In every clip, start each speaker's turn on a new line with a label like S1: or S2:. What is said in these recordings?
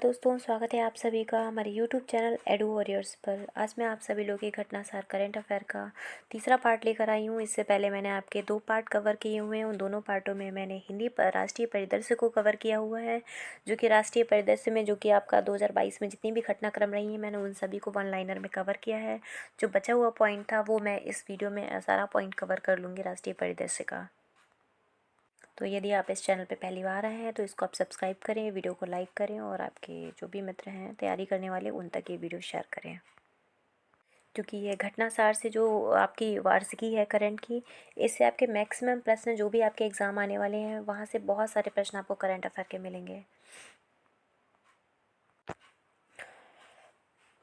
S1: दोस्तों, स्वागत है आप सभी का हमारे YouTube चैनल एडू वॉरियर्स पर। आज मैं आप सभी लोगों के घटनासार करंट अफेयर का तीसरा पार्ट लेकर आई हूँ। इससे पहले मैंने आपके 2 पार्ट कवर किए हुए हैं। उन दोनों पार्टों में मैंने हिंदी पर राष्ट्रीय परिदृश्य को कवर किया हुआ है, जो कि राष्ट्रीय परिदृश्य में जो कि आपका 2022 में जितनी भी घटनाक्रम रही हैं, मैंने उन सभी को वन लाइनर में कवर किया है। जो बचा हुआ पॉइंट था वो मैं इस वीडियो में सारा पॉइंट कवर कर लूँगी राष्ट्रीय परिदृश्य का। तो यदि आप इस चैनल पे पहली बार आए हैं तो इसको आप सब्सक्राइब करें, वीडियो को लाइक करें और आपके जो भी मित्र हैं तैयारी करने वाले उन तक ये वीडियो शेयर करें, क्योंकि ये घटनासार से जो आपकी वार्षिकी है करंट की, इससे आपके मैक्सिमम प्रश्न जो भी आपके एग्ज़ाम आने वाले हैं वहाँ से बहुत सारे प्रश्न आपको करंट अफेयर के मिलेंगे।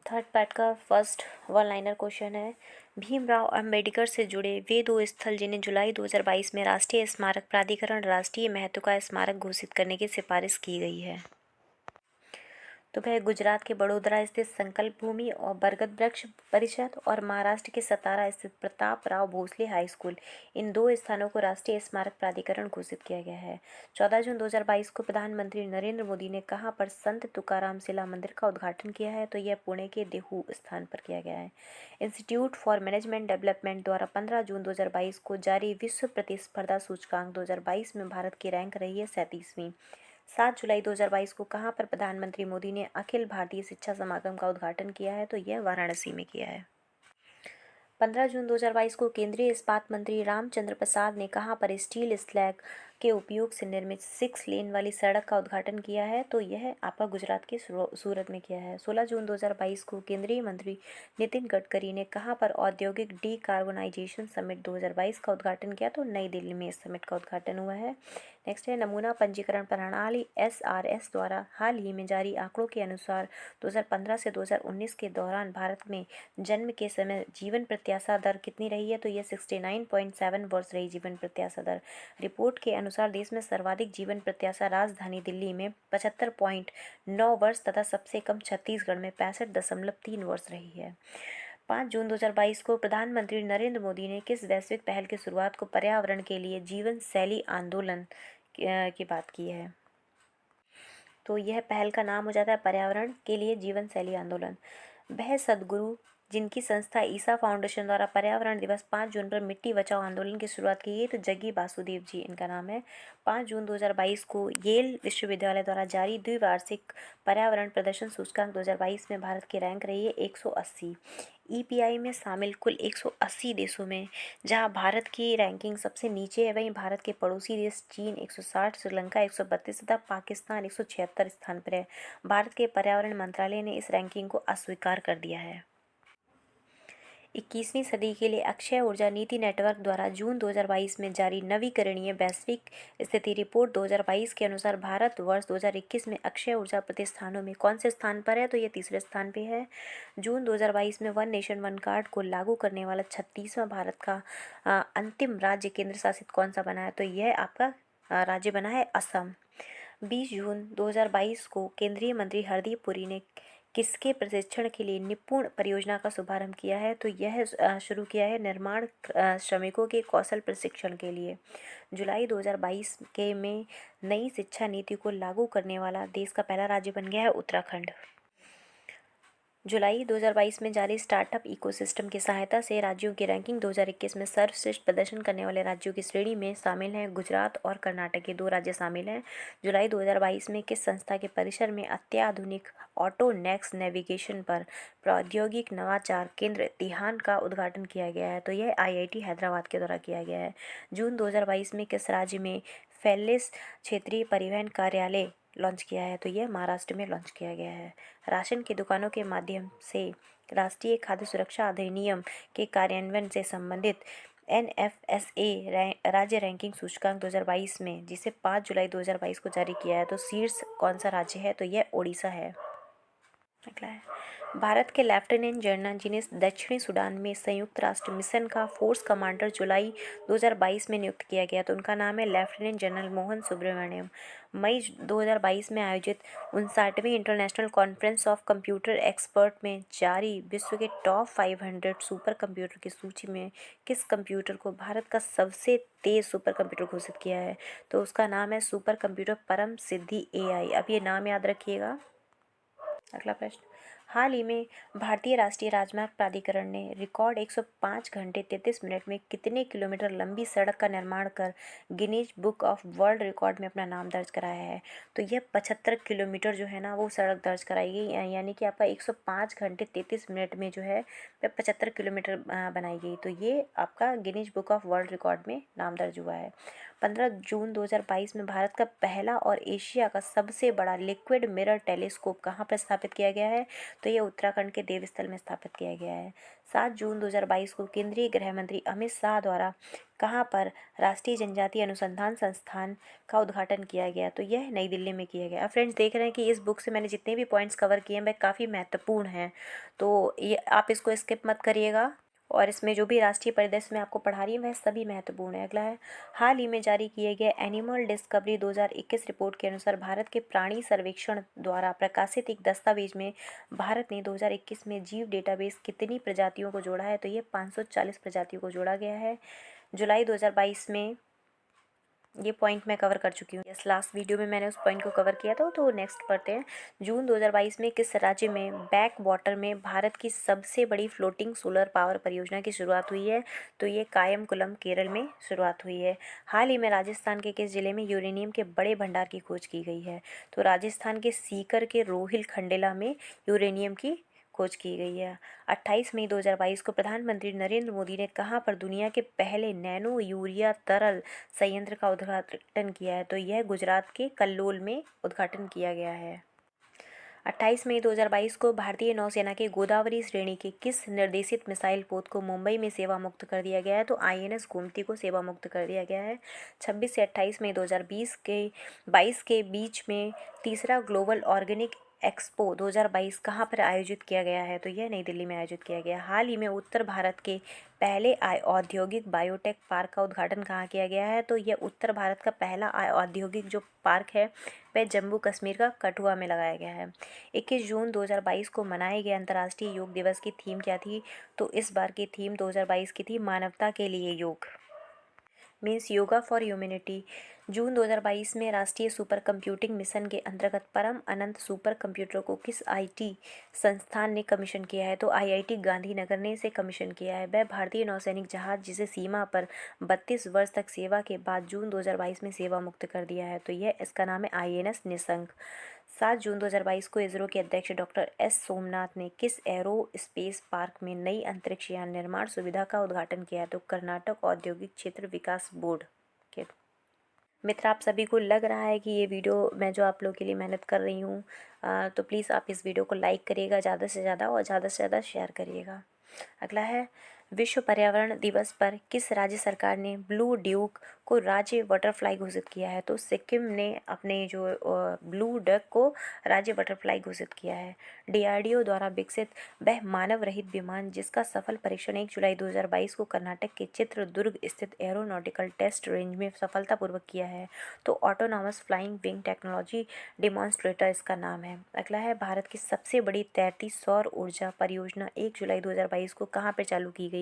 S1: थर्ड पार्ट का फर्स्ट वन लाइनर क्वेश्चन है, भीमराव अंबेडकर से जुड़े वे 2 स्थल जिन्हें जुलाई 2022 में राष्ट्रीय स्मारक प्राधिकरण राष्ट्रीय महत्व का स्मारक घोषित करने की सिफारिश की गई है। तो वह गुजरात के बड़ोदरा स्थित संकल्प भूमि और बरगद वृक्ष परिषद और महाराष्ट्र के सतारा स्थित प्रताप राव भोसले हाई स्कूल, इन 2 स्थानों को राष्ट्रीय स्मारक प्राधिकरण घोषित किया गया है। 14 जून 2022 को प्रधानमंत्री नरेंद्र मोदी ने कहाँ पर संत तुकाराम शिला मंदिर का उद्घाटन किया है, तो यह पुणे के देहू स्थान पर किया गया है। इंस्टीट्यूट फॉर मैनेजमेंट डेवलपमेंट द्वारा 15 जून 2022 को जारी विश्व प्रतिस्पर्धा सूचकांक 2022 में भारत की रैंक रही है 37वीं। 7 जुलाई 2022 को कहाँ पर प्रधानमंत्री मोदी ने अखिल भारतीय शिक्षा समागम का उद्घाटन किया है, तो यह वाराणसी में किया है। 15 जून 2022 को केंद्रीय इस्पात मंत्री रामचंद्र प्रसाद ने कहाँ पर स्टील स्लैग के उपयोग से निर्मित 6 लेन वाली सड़क का उद्घाटन किया है, तो यह आपका गुजरात के सूरत में किया है। 16 जून 2022 को केंद्रीय मंत्री नितिन गडकरी ने कहाँ पर औद्योगिक डीकार्बोनाइजेशन समिट 2022 का उद्घाटन किया, तो नई दिल्ली में इस समिट का उद्घाटन हुआ है। नेक्स्ट है, नमूना पंजीकरण प्रणाली SRS द्वारा हाल ही में जारी आंकड़ों के अनुसार 2015 से 2019 के दौरान भारत में जन्म के समय जीवन प्रत्याशा दर कितनी रही है, तो यह 69.7 वर्ष रही जीवन प्रत्याशा दर। रिपोर्ट के अनुसार देश में सर्वाधिक जीवन प्रत्याशा राजधानी दिल्ली में 75.9 वर्ष तथा सबसे कम छत्तीसगढ़ में 65.3 वर्ष रही है। 5 जून 2022 को प्रधानमंत्री नरेंद्र मोदी ने किस वैश्विक पहल की शुरुआत को पर्यावरण के लिए जीवन शैली आंदोलन की बात की है, तो यह पहल का नाम हो जाता है पर्यावरण के लिए जीवन शैली आंदोलन। वह सदगुरु जिनकी संस्था ईसा फाउंडेशन द्वारा पर्यावरण दिवस 5 जून पर मिट्टी बचाओ आंदोलन की शुरुआत की गई, तो जग्गी वासुदेव जी इनका नाम है। 5 जून 2022 को येल विश्वविद्यालय द्वारा जारी द्विवार्षिक पर्यावरण प्रदर्शन सूचकांक 2022 में भारत की रैंक रही है 180। EPI में शामिल कुल 180 देशों में जहां भारत की रैंकिंग सबसे नीचे है, वहीं भारत के पड़ोसी देश चीन 160, श्रीलंका 132 तथा पाकिस्तान 176 स्थान पर है। भारत के पर्यावरण मंत्रालय ने इस रैंकिंग को अस्वीकार कर दिया है। 21वीं सदी के लिए अक्षय ऊर्जा नीति नेटवर्क द्वारा जून 2022 में जारी नवीकरणीय वैश्विक स्थिति रिपोर्ट 2022 के अनुसार भारत वर्ष 2021 में अक्षय ऊर्जा प्रतिष्ठानों में कौन से स्थान पर है, तो ये तीसरे स्थान पे है। जून 2022 में वन नेशन वन कार्ड को लागू करने वाला 36वां भारत का अंतिम राज्य केंद्र शासित कौन सा बना है, तो यह आपका राज्य बना है असम। 20 जून 2022 को केंद्रीय मंत्री हरदीप पुरी ने किसके प्रशिक्षण के लिए निपुण परियोजना का शुभारंभ किया है, तो यह शुरू किया है निर्माण श्रमिकों के कौशल प्रशिक्षण के लिए। जुलाई 2022 के में नई शिक्षा नीति को लागू करने वाला देश का पहला राज्य बन गया है उत्तराखंड। जुलाई 2022 में जारी स्टार्टअप इकोसिस्टम की सहायता से राज्यों की रैंकिंग 2021 में सर्वश्रेष्ठ प्रदर्शन करने वाले राज्यों की श्रेणी में शामिल हैं गुजरात और कर्नाटक के 2 राज्य शामिल हैं। जुलाई 2022 में किस संस्था के परिसर में अत्याधुनिक ऑटो नेक्स्ट नेविगेशन पर प्रौद्योगिक नवाचार केंद्र तिहान का उद्घाटन किया गया है, तो यह IIT हैदराबाद के द्वारा किया गया है। जून 2022 में किस राज्य में फेलिस क्षेत्रीय परिवहन कार्यालय लॉन्च किया है, तो यह महाराष्ट्र में लॉन्च किया गया है। राशन की दुकानों के माध्यम से राष्ट्रीय खाद्य सुरक्षा अधिनियम के कार्यान्वयन से संबंधित NFSA राज्य रैंकिंग सूचकांक 2022 में जिसे 5 जुलाई 2022 को जारी किया है, तो शीर्ष कौन सा राज्य है, तो यह ओडिशा है। अगला है, भारत के लेफ्टिनेंट जनरल जिन्हें दक्षिणी सूडान में संयुक्त राष्ट्र मिशन का फोर्स कमांडर जुलाई 2022 में नियुक्त किया गया, तो उनका नाम है लेफ्टिनेंट जनरल मोहन सुब्रमण्यम। मई 2022 में आयोजित 59वीं international conference of computer expert में जारी विश्व के टॉप 500 सुपर कंप्यूटर की सूची में किस कंप्यूटर को भारत का सबसे तेज सुपर कंप्यूटर घोषित किया है, तो उसका नाम है सुपर कंप्यूटर परम सिद्धि AI। अब ये नाम याद रखिएगा, अगला प्रश्न, हाल ही में भारतीय राष्ट्रीय राजमार्ग प्राधिकरण ने रिकॉर्ड 105 घंटे 33 मिनट में कितने किलोमीटर लंबी सड़क का निर्माण कर Guinness book of world record में अपना नाम दर्ज कराया है? तो यह 75 किलोमीटर जो है ना वो सड़क दर्ज कराई गई, यानी कि आपका 105 घंटे 33 मिनट में जो है वह 75 किलोमीटर बनाई गई। तो ये आपका Guinness book of world record में नाम दर्ज हुआ है। 15 जून 2022 में भारत का पहला और एशिया का सबसे बड़ा लिक्विड मिरर टेलीस्कोप कहाँ पर स्थापित किया गया है? तो ये उत्तराखंड के देवस्थल में स्थापित किया गया है। 7 जून 2022 को केंद्रीय गृह मंत्री अमित शाह द्वारा कहाँ पर राष्ट्रीय जनजातीय अनुसंधान संस्थान का उद्घाटन किया गया? तो यह नई दिल्ली में किया गया। फ्रेंड्स देख रहे हैं कि इस बुक से मैंने जितने भी पॉइंट्स कवर किए हैं वह काफ़ी महत्वपूर्ण हैं, तो ये आप इसको स्किप मत करिएगा, और इसमें जो भी राष्ट्रीय परिदृश्य में आपको पढ़ा रही है वह सभी महत्वपूर्ण है। अगला है, हाल ही में जारी किए गए एनिमल डिस्कवरी 2021 रिपोर्ट के अनुसार भारत के प्राणी सर्वेक्षण द्वारा प्रकाशित एक दस्तावेज में भारत ने 2021 में जीव डेटाबेस कितनी प्रजातियों को जोड़ा है? तो ये 540 प्रजातियों को जोड़ा गया है। जुलाई 2022 में ये पॉइंट मैं कवर कर चुकी हूँ। यस, लास्ट वीडियो में मैंने उस पॉइंट को कवर किया था। तो नेक्स्ट पढ़ते हैं, जून 2022 में किस राज्य में बैक वाटर में भारत की सबसे बड़ी फ्लोटिंग सोलर पावर परियोजना की शुरुआत हुई है? तो ये कायमकुलम केरल में शुरुआत हुई है। हाल ही में राजस्थान के किस जिले में यूरेनियम के बड़े भंडार की खोज की गई है? तो राजस्थान के सीकर के रोहिल खंडेला में यूरेनियम की खोज की गई है। 28 मई 2022 को प्रधानमंत्री नरेंद्र मोदी ने कहाँ पर दुनिया के पहले नैनो यूरिया तरल संयंत्र का उद्घाटन किया है? तो यह गुजरात के कल्लोल में उद्घाटन किया गया है। 28 मई 2022 को भारतीय नौसेना के गोदावरी श्रेणी के किस निर्देशित मिसाइल पोत को मुंबई में सेवा मुक्त कर दिया गया है? तो आईएनएस गोमती को सेवा मुक्त कर दिया गया है। 26 से 28 मई 2022 के बीच में तीसरा ग्लोबल ऑर्गेनिक एक्सपो 2022 कहाँ पर आयोजित किया गया है? तो यह नई दिल्ली में आयोजित किया गया। हाल ही में उत्तर भारत के पहले औद्योगिक बायोटेक पार्क का उद्घाटन कहाँ किया गया है? तो यह उत्तर भारत का पहला औद्योगिक जो पार्क है वह जम्मू कश्मीर का कठुआ में लगाया गया है। 21 जून 2022 को मनाए गए अंतर्राष्ट्रीय योग दिवस की थीम क्या थी? तो इस बार की थीम 2022 की थी मानवता के लिए योग, मीन्स योगा फॉर ह्यूमैनिटी। जून 2022 में राष्ट्रीय सुपर कंप्यूटिंग मिशन के अंतर्गत परम अनंत सुपर कंप्यूटर को किस आईटी संस्थान ने कमीशन किया है? तो आईआईटी गांधीनगर ने इसे कमीशन किया है। वह भारतीय नौसैनिक जहाज जिसे सीमा पर 32 वर्ष तक सेवा के बाद जून 2022 में सेवा मुक्त कर दिया है। तो यह इसका नाम है आईएनएस निशंक। 7 जून 2022 को इसरो के अध्यक्ष डॉक्टर एस सोमनाथ ने किस एरो स्पेस पार्क में नई अंतरिक्ष यान निर्माण सुविधा का उद्घाटन किया है? तो कर्नाटक औद्योगिक क्षेत्र विकास बोर्ड के। मित्र, आप सभी को लग रहा है कि ये वीडियो मैं जो आप लोगों के लिए मेहनत कर रही हूँ, तो प्लीज़ आप इस वीडियो को लाइक करिएगा ज़्यादा से ज़्यादा, और ज़्यादा से ज़्यादा शेयर करिएगा। अगला है, विश्व पर्यावरण दिवस पर किस राज्य सरकार ने ब्लू ड्यूक को राज्य बटरफ्लाई घोषित किया है? तो सिक्किम ने अपने जो ब्लू डक को राज्य बटरफ्लाई घोषित किया है। डीआरडीओ द्वारा विकसित वह मानव रहित विमान जिसका सफल परीक्षण 1 जुलाई 2022 को कर्नाटक के चित्रदुर्ग स्थित एरोनॉटिकल टेस्ट रेंज में सफलतापूर्वक किया है। तो autonomous flying wing technology demonstrator इसका नाम है। अगला है, भारत की सबसे बड़ी तैरती सौर ऊर्जा परियोजना 1 जुलाई 2022 को कहाँ पर चालू की गई?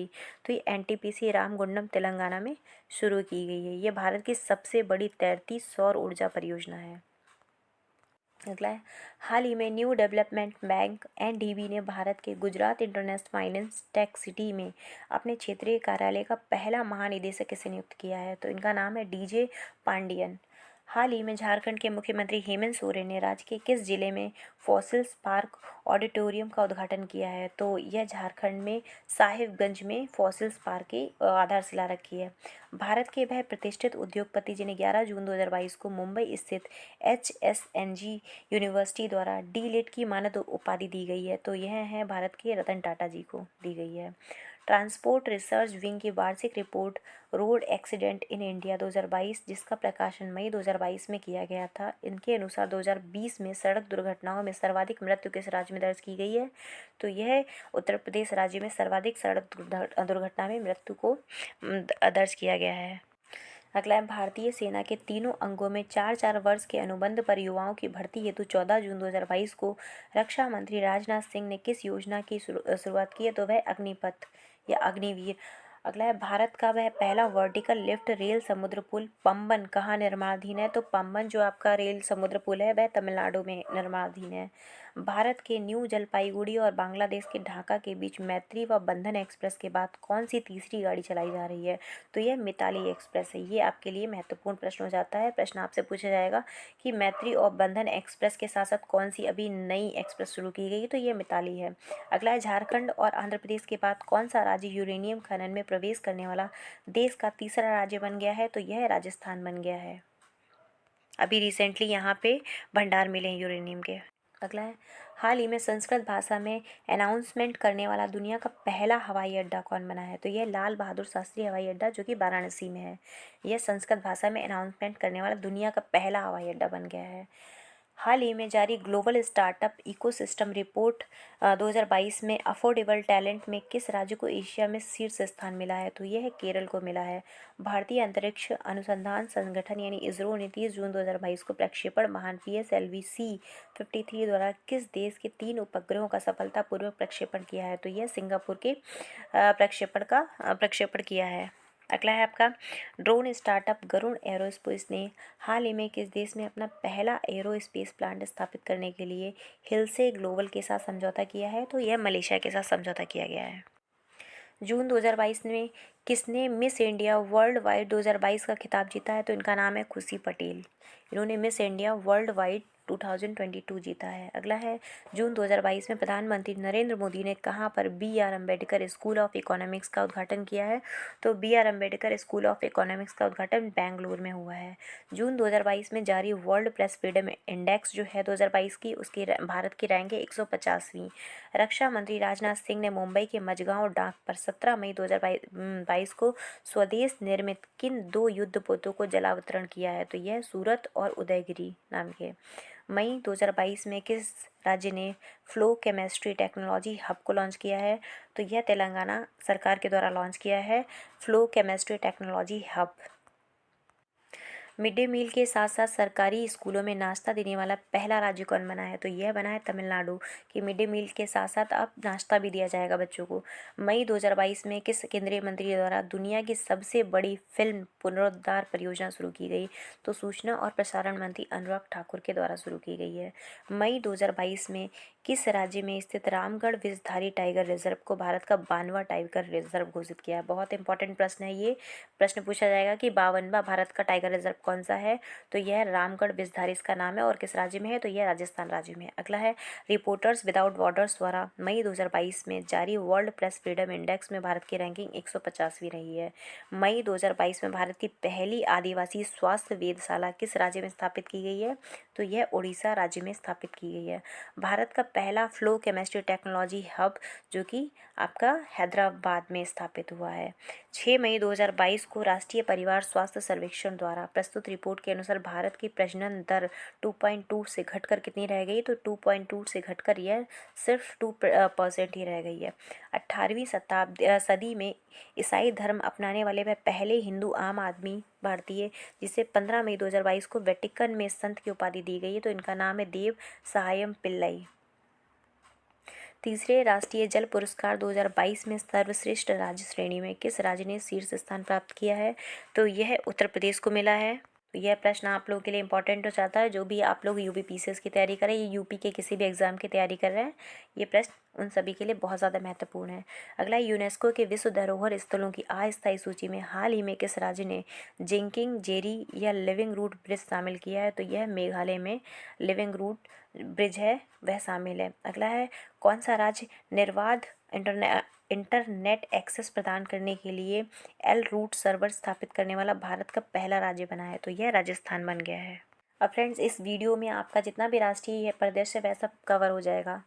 S1: तो ये एनटीपीसी रामगुंडम तेलंगाना में शुरू की गई है। ये भारत की सबसे बड़ी तैरती सौर ऊर्जा परियोजना है। अगला है, हाल ही में न्यू डेवलपमेंट बैंक एनडीबी ने भारत के Gujarat international finance tech city में अपने क्षेत्रीय कार्यालय का पहला महानिदेशक किसे नियुक्त किया है? तो इनका नाम है डीजे पांडियन। हाल ही में झारखंड के मुख्यमंत्री हेमंत सोरेन ने राज्य के किस जिले में फॉसिल्स पार्क ऑडिटोरियम का उद्घाटन किया है? तो यह झारखंड में साहिबगंज में फॉसिल्स पार्क की आधारशिला रखी है। भारत के वह प्रतिष्ठित उद्योगपति जिन्हें 11 जून 2022 को मुंबई स्थित HSNG यूनिवर्सिटी द्वारा डी.लिट की मानद उपाधि दी गई है? तो यह है भारत के रतन टाटा जी को दी गई है। ट्रांसपोर्ट रिसर्च विंग की वार्षिक report road accident in India 2022 जिसका प्रकाशन मई 2022 में किया गया था, इनके अनुसार 2020 में सड़क दुर्घटनाओं में सर्वाधिक मृत्यु किस राज्य में दर्ज की गई है? तो यह उत्तर प्रदेश राज्य में सर्वाधिक सड़क दुर्घटना में मृत्यु को दर्ज किया गया है। अगला है, भारतीय सेना के तीनों अंगों में 4-4 वर्ष के अनुबंध पर युवाओं की भर्ती हेतु 14 जून 2022 को रक्षा मंत्री राजनाथ सिंह ने किस योजना की शुरुआत की है? तो वह अग्निपथ या अग्निवीर। अगला है, भारत का वह पहला वर्टिकल लिफ्ट रेल समुद्र पुल पंबन कहाँ निर्माणाधीन है? तो पंबन जो आपका रेल समुद्र पुल है वह तमिलनाडु में निर्माणाधीन है। भारत के न्यू जलपाईगुड़ी और बांग्लादेश के ढाका के बीच मैत्री व बंधन एक्सप्रेस के बाद कौन सी तीसरी गाड़ी चलाई जा रही है? तो यह मिताली एक्सप्रेस है। ये आपके लिए महत्वपूर्ण प्रश्न हो जाता है। प्रश्न आपसे पूछा जाएगा कि मैत्री और बंधन एक्सप्रेस के साथ साथ कौन सी अभी नई एक्सप्रेस शुरू की गई? तो ये मिताली है। अगला है, झारखंड और आंध्र प्रदेश के बाद कौन सा राज्य यूरेनियम खनन में प्रवेश करने वाला देश का तीसरा राज्य बन गया है? तो यह राजस्थान बन गया है। अभी रिसेंटली यहाँ पे भंडार मिले हैं यूरेनियम के। अगला है, हाल ही में संस्कृत भाषा में अनाउंसमेंट करने वाला दुनिया का पहला हवाई अड्डा कौन बना है? तो यह लाल बहादुर शास्त्री हवाई अड्डा जो कि वाराणसी में है। यह संस्कृत भाषा में अनाउंसमेंट करने वाला दुनिया का पहला हवाई अड्डा बन गया है। हाल ही में जारी ग्लोबल स्टार्टअप इकोसिस्टम रिपोर्ट 2022 में अफोर्डेबल टैलेंट में किस राज्य को एशिया में शीर्ष स्थान मिला है? तो यह केरल को मिला है। भारतीय अंतरिक्ष अनुसंधान संगठन यानी इसरो ने 30 जून 2022 को प्रक्षेपण वाहन PSLV-C-53 द्वारा किस देश के 3 उपग्रहों का सफलतापूर्वक प्रक्षेपण किया है? तो यह सिंगापुर के प्रक्षेपण किया है। अगला है आपका, ड्रोन स्टार्टअप गरुड़ एरोस्पेस ने हाल ही में किस देश में अपना पहला एरोस्पेस प्लांट स्थापित करने के लिए हिलसे ग्लोबल के साथ समझौता किया है? तो यह मलेशिया के साथ समझौता किया गया है। जून 2022 में किसने मिस इंडिया वर्ल्ड वाइड 2022 का खिताब जीता है? तो इनका नाम है खुशी पटेल। इन्होंने मिस इंडिया वर्ल्ड वाइड 2022 जीता है। अगला है, जून 2022 में प्रधानमंत्री नरेंद्र मोदी ने कहाँ पर BR Ambedkar school of economics का उद्घाटन किया है? तो BR Ambedkar school of economics का उद्घाटन बेंगलुरु में हुआ है। जून 2022 में जारी वर्ल्ड प्रेस फ्रीडम इंडेक्स जो है 2022 की, उसकी भारत की रैंक है 150वीं। रक्षा मंत्री राजनाथ सिंह ने मुंबई के मझगांव डाक पर 17 मई 2022 को स्वदेश निर्मित किन 2 युद्धपोतों को जलावतरण किया है? तो यह सूरत और उदयगिरी नाम के। मई 2022 में किस राज्य ने फ्लो केमिस्ट्री टेक्नोलॉजी हब को लॉन्च किया है? तो यह तेलंगाना सरकार के द्वारा लॉन्च किया है flow chemistry technology hub. Mid day meal के साथ साथ सरकारी स्कूलों में नाश्ता देने वाला पहला राज्य कौन बना है? तो यह बना है तमिलनाडु, कि मिड डे मील के साथ साथ अब नाश्ता भी दिया जाएगा बच्चों को। मई 2022 में किस केंद्रीय मंत्री द्वारा दुनिया की सबसे बड़ी फिल्म पुनरुद्धार परियोजना शुरू की गई? तो सूचना और प्रसारण मंत्री अनुराग ठाकुर के द्वारा शुरू की गई है। मई 2022 में किस राज्य में स्थित रामगढ़ विषधारी टाइगर रिजर्व को भारत का 52वां टाइगर रिजर्व घोषित किया है? बहुत इंपॉर्टेंट प्रश्न है ये। प्रश्न पूछा जाएगा कि 52वां भारत का टाइगर रिजर्व कौन सा है? तो यह रामगढ़ विषधारी इसका नाम है। और किस राज्य में है? तो यह राजस्थान राज्य में है। अगला है, रिपोर्टर्स विदाउट बॉर्डर्स द्वारा मई 2022 में जारी वर्ल्ड प्रेस फ्रीडम इंडेक्स में भारत की रैंकिंग 150वीं रही है। मई 2022 में भारत की पहली आदिवासी स्वास्थ्य वेधशाला किस राज्य में स्थापित की गई है? तो यह उड़ीसा राज्य में स्थापित की गई है। भारत का पहला फ्लो केमिस्ट्री टेक्नोलॉजी हब जो कि आपका हैदराबाद में स्थापित हुआ है। 6 मई 2022 को राष्ट्रीय परिवार स्वास्थ्य सर्वेक्षण द्वारा प्रस्तुत रिपोर्ट के अनुसार भारत की प्रजनन दर 2.2 से घटकर कितनी रह गई? तो 2.2 से घटकर यह सिर्फ 2% ही रह गई है। 18वीं सदी में ईसाई धर्म अपनाने वाले वह पहले हिंदू आम आदमी भारतीय जिसे 15 मई 2022 को वेटिकन में संत की उपाधि दी गई है। तो इनका नाम है देव सहायम पिल्लई। तीसरे राष्ट्रीय जल पुरस्कार 2022 में सर्वश्रेष्ठ राज्य श्रेणी में किस राज्य ने शीर्ष स्थान प्राप्त किया है? तो यह उत्तर प्रदेश को मिला है। तो यह प्रश्न आप लोगों के लिए इंपॉर्टेंट हो जाता है। जो भी आप लोग UPPCS की तैयारी कर रहे हैं, यूपी के किसी भी एग्जाम की तैयारी कर रहे हैं, ये प्रश्न उन सभी के लिए बहुत ज़्यादा महत्वपूर्ण है। अगला, यूनेस्को के विश्व धरोहर स्थलों की अस्थायी सूची में हाल ही में किस राज्य ने जिंकिंग जेरी या लिविंग रूट ब्रिज शामिल किया है? तो यह मेघालय में लिविंग रूट ब्रिज है, वह शामिल है। अगला है, कौन सा राज्य निर्बाध इंटरनेट एक्सेस प्रदान करने के लिए एल रूट सर्वर स्थापित करने वाला भारत का पहला राज्य बना है? तो यह राजस्थान बन गया है। अब फ्रेंड्स, इस वीडियो में आपका जितना भी राष्ट्रीय परिदृश्य वह सब कवर हो जाएगा।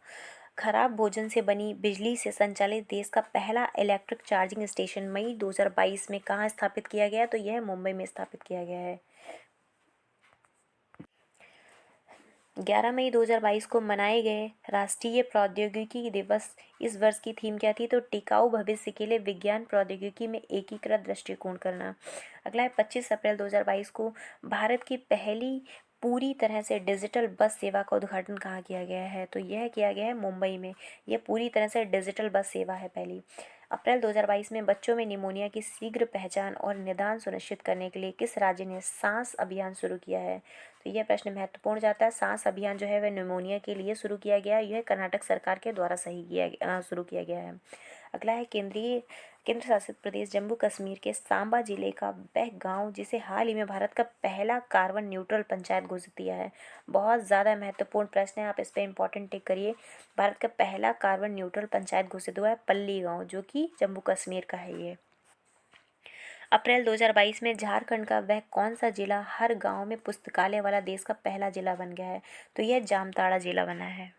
S1: खराब भोजन से बनी बिजली से संचालित देश का पहला इलेक्ट्रिक चार्जिंग स्टेशन मई 2022 में कहाँ स्थापित किया गया? तो यह मुंबई में स्थापित किया गया है। 11 मई 2022 को मनाए गए राष्ट्रीय प्रौद्योगिकी दिवस इस वर्ष की थीम क्या थी? तो टिकाऊ भविष्य के लिए विज्ञान प्रौद्योगिकी में एकीकृत दृष्टिकोण करना। अगला है, 25 अप्रैल 2022 को भारत की पहली पूरी तरह से डिजिटल बस सेवा का उद्घाटन कहाँ किया गया है? तो यह किया गया है मुंबई में। यह पूरी तरह से डिजिटल बस सेवा है पहली। अप्रैल 2022 में बच्चों में निमोनिया की शीघ्र पहचान और निदान सुनिश्चित करने के लिए किस राज्य ने सांस अभियान शुरू किया है? तो यह प्रश्न महत्वपूर्ण जाता है। सांस अभियान जो है वह निमोनिया के लिए शुरू किया गया है। यह कर्नाटक सरकार के द्वारा शुरू किया गया है। अगला है केंद्र शासित प्रदेश जम्मू कश्मीर के सांबा जिले का वह गांव जिसे हाल ही में भारत का पहला कार्बन न्यूट्रल पंचायत घोषित किया है। बहुत ज़्यादा महत्वपूर्ण प्रश्न है, आप इस पे इंपॉर्टेंट टिक करिए। भारत का पहला कार्बन न्यूट्रल पंचायत घोषित हुआ है पल्ली गांव, जो कि जम्मू कश्मीर का है ये। अप्रैल 2022 में झारखंड का वह कौन सा जिला हर गांव में पुस्तकालय वाला देश का पहला जिला बन गया है? तो यह जामताड़ा जिला बना है।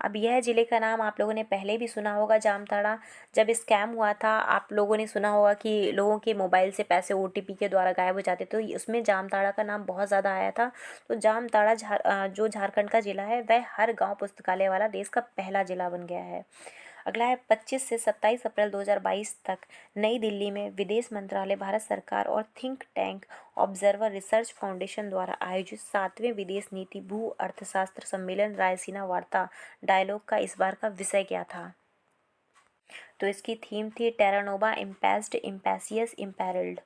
S1: अब यह जिले का नाम आप लोगों ने पहले भी सुना होगा, जामताड़ा। जब स्कैम हुआ था आप लोगों ने सुना होगा कि लोगों के मोबाइल से पैसे ओटीपी के द्वारा गायब हो जाते, तो उसमें जामताड़ा का नाम बहुत ज़्यादा आया था। तो जामताड़ा जो झारखंड का जिला है वह हर गांव पुस्तकालय वाला देश का पहला जिला बन गया है। अगला है 25 से 27 अप्रैल 2022 तक नई दिल्ली में विदेश मंत्रालय, भारत सरकार और think tank observer research foundation द्वारा आयोजित 7वें विदेश नीति भू अर्थशास्त्र सम्मेलन रायसीना वार्ता डायलॉग का इस बार का विषय क्या था? तो इसकी थीम थी टेरा नोवा इम्पैस्ड इम्पैसियस इम्पेरिल्ड।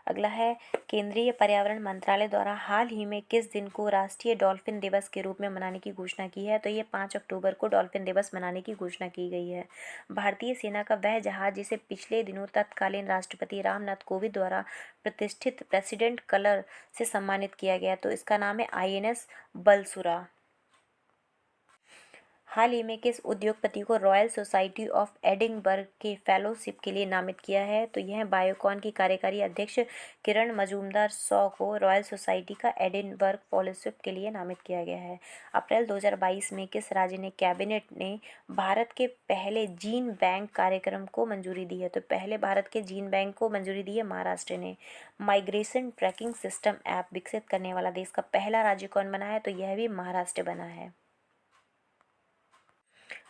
S1: अगला है केंद्रीय पर्यावरण मंत्रालय द्वारा हाल ही में किस दिन को राष्ट्रीय डॉल्फिन दिवस के रूप में मनाने की घोषणा की है? तो ये 5 अक्टूबर को डॉल्फिन दिवस मनाने की घोषणा की गई है। भारतीय सेना का वह जहाज जिसे पिछले दिनों तत्कालीन राष्ट्रपति रामनाथ कोविंद द्वारा प्रतिष्ठित प्रेसिडेंट कलर से सम्मानित किया गया, तो इसका नाम है INS बलसुरा। हाल ही में किस उद्योगपति को रॉयल सोसाइटी ऑफ एडिनबर्ग के फेलोशिप के लिए नामित किया है? तो यह बायोकॉन की कार्यकारी अध्यक्ष किरण मजूमदार शॉ को रॉयल सोसाइटी का एडिनबर्ग फेलोशिप के लिए नामित किया गया है। अप्रैल 2022 में किस राज्य ने कैबिनेट ने भारत के पहले जीन बैंक कार्यक्रम को मंजूरी दी है? तो पहले भारत के जीन बैंक को मंजूरी दी है महाराष्ट्र ने। माइग्रेशन ट्रैकिंग सिस्टम ऐप विकसित करने वाला देश का पहला राज्य कौन बना है? तो यह भी महाराष्ट्र बना है।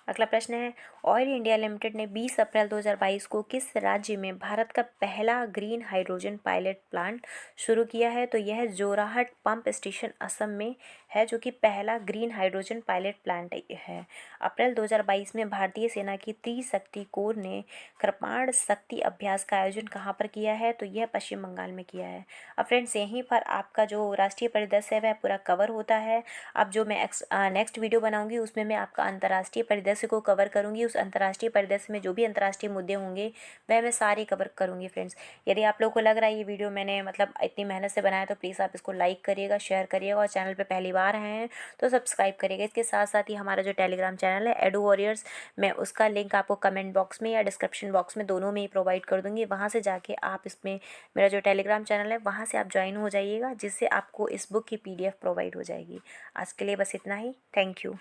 S1: अगला प्रश्न है ऑयल इंडिया लिमिटेड ने 20 अप्रैल 2022 को किस राज्य में भारत का पहला ग्रीन हाइड्रोजन पायलट प्लांट शुरू किया है? तो यह जोराहट पंप स्टेशन असम में है, जो कि पहला ग्रीन हाइड्रोजन पायलट प्लांट है। अप्रैल 2022 में भारतीय सेना की त्रिशक्ति कोर ने कृपाण शक्ति अभ्यास का आयोजन कहाँ पर किया है? तो यह पश्चिम बंगाल में किया है। अब फ्रेंड्स यहीं पर आपका जो राष्ट्रीय परिदृश्य है वह पूरा कवर होता है। अब जो मैं नेक्स्ट वीडियो बनाऊंगी उसमें मैं आपका अंतर्राष्ट्रीय परिदृश्य को कवर करूंगी। उस अंतर्राष्ट्रीय परिदृश्य में जो भी अंतर्राष्ट्रीय मुद्दे होंगे वह मैं सारे कवर करूंगी फ्रेंड्स। यदि आप लोगों को लग रहा है ये वीडियो मैंने मतलब इतनी मेहनत से बनाया, तो प्लीज़ आप इसको लाइक करिएगा, शेयर करिएगा, और चैनल पर पहली बार हैं तो सब्सक्राइब करिएगा। इसके साथ साथ ही हमारा जो टेलीग्राम चैनल है एडू वॉरियर्स, मैं उसका लिंक आपको कमेंट बॉक्स में या डिस्क्रिप्शन बॉक्स में दोनों में ही प्रोवाइड कर दूंगी। वहाँ से जाके आप इसमें मेरा जो टेलीग्राम चैनल है वहाँ से आप ज्वाइन हो जाइएगा, जिससे आपको इस बुक की PDF प्रोवाइड हो जाएगी। आज के लिए बस इतना ही। Thank you.